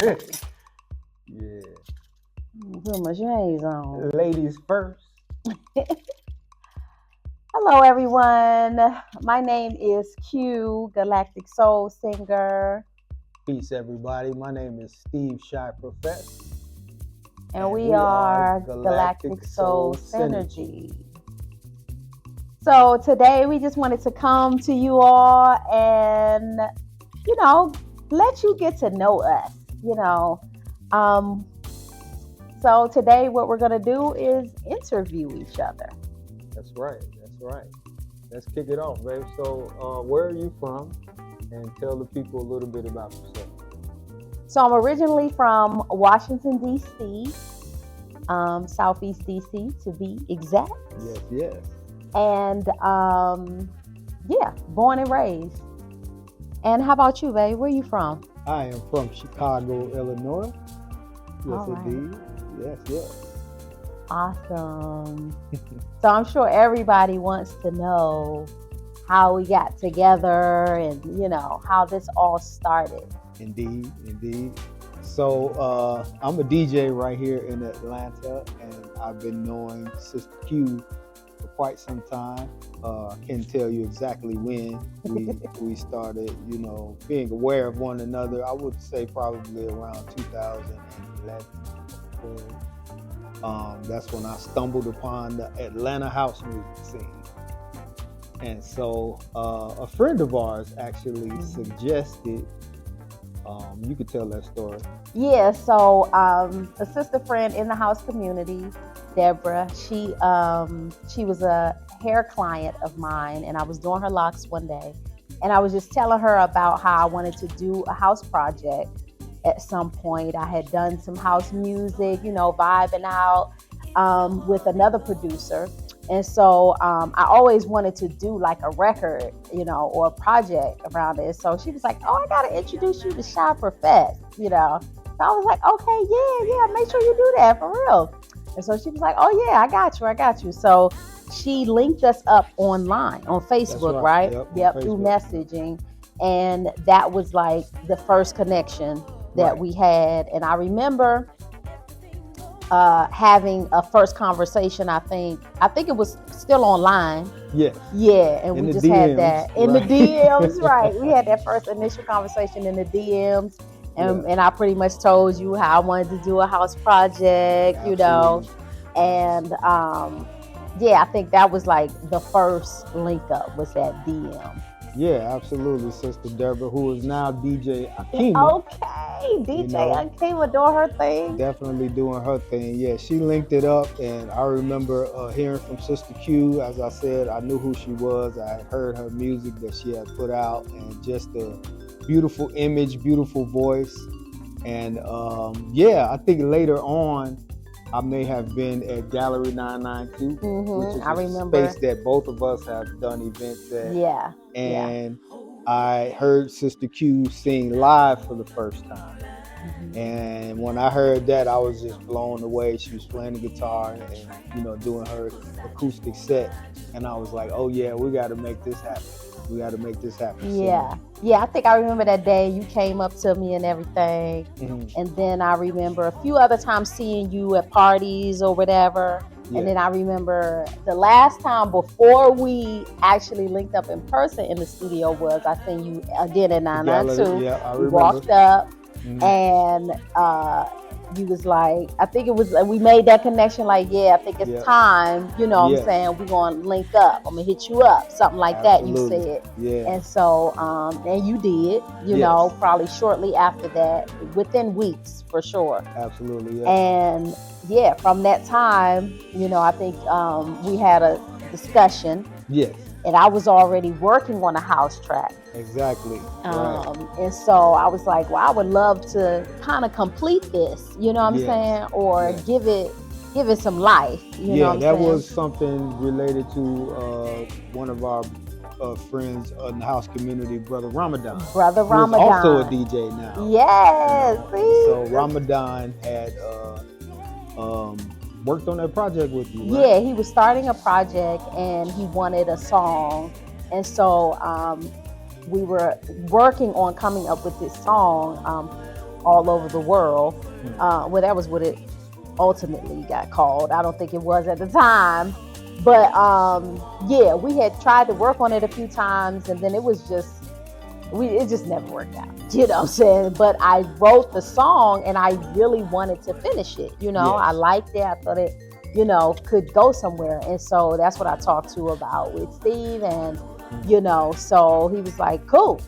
Yeah. Put my shades on. Ladies first. Hello, everyone. My name is Q, Galactic Soul Singer, Peace, everybody. My name is Steve Shy Profess, and and we we are are Galactic Galactic Soul Soul Synergy. Synergy. So today we just wanted to come to you all and, you know, let you get to know us, you know. Um, so today what we're going to do is interview each other. That's right. That's right. Let's kick it off, babe. So, where are you from? And tell the people a little bit about yourself. So I'm originally from Washington, D.C., Southeast D.C. to be exact. Yes, yes. And yeah, born and raised. And how about you, babe? Where you from? I am from Chicago, Illinois. Yes, All right. indeed. Yes, yes. Awesome. So I'm sure everybody wants to know how we got together and, you know, how this all started. Indeed, indeed. So I'm a DJ right here in Atlanta, and I've been knowing Sister Q for quite some time. Can't tell you exactly when we started, being aware of one another. I would say probably around 2011. That's when I stumbled upon the Atlanta house music scene. And so a friend of ours actually suggested, you could tell that story. Yeah, so a sister friend in the house community, Deborah, she was a hair client of mine, and I was doing her locks one day, and I was just telling her about how I wanted to do a house project at some point. I had done some house music, vibing out with another producer. And so I always wanted to do like a record, or a project around it. So she was like, "Oh, I got to introduce you to Shy Profess," So I was like, "Okay, yeah, make sure you do that for real." And so she was like, "Oh yeah, I got you." So she linked us up online on Facebook, right? Yep, through messaging. And that was like the first connection that we had. And I remember having a first conversation. I think it was still online. Yes. Yeah, and we just DMs, had that in the DMs, right? We had that first initial conversation in the DMs, and I pretty much told you how I wanted to do a house project, and yeah, I think that was like the first link up was that DM. Yeah, absolutely, Sister Deborah, who is now DJ Akima. Okay, DJ Akima doing her thing. Definitely doing her thing. Yeah, she linked it up, and I remember hearing from Sister Q. As I said, I knew who she was. I had heard her music that she had put out, and just a beautiful image, beautiful voice. And I think later on, I may have been at Gallery 992, which is a space that both of us have done events at. Yeah. And I heard Sister Q sing live for the first time. And when I heard that, I was just blown away. She was playing the guitar and doing her acoustic set. And I was like, oh yeah, we got to make this happen. Yeah. I think I remember that day you came up to me and everything. And then I remember a few other times seeing you at parties or whatever. And then I remember the last time before we actually linked up in person in the studio was I seen you again at 992. Yeah, I remember. We walked up and you was like, I think it was, we made that connection like, yeah, I think it's time, what I'm saying? We're going to link up. I'm going to hit you up. Something like Absolutely. That, you said. Yeah. And so, and you did, probably shortly after that, within weeks for sure. Absolutely. Yeah. And yeah, from that time, I think we had a discussion. Yes. And I was already working on a house track. Exactly. And so I was like, well, I would love to kind of complete this, you know what I'm saying? Or give it some life, you know what I'm saying? Yeah, that was something related to one of our friends in the house community, Brother Ramadan. Brother Ramadan. Who's also a DJ now. Yes. So Ramadan had worked on that project with you, right? Yeah, he was starting a project and he wanted a song. And so we were working on coming up with this song. all over the world. Well, that was what it ultimately got called. I don't think it was at the time. But yeah, we had tried to work on it a few times, and then it was just it just never worked out. You know what I'm saying? But I wrote the song and I really wanted to finish it. You know, Yes. I liked it. I thought it, you know, could go somewhere. And so that's what I talked to about with Steve. And, you know, so he was like, cool.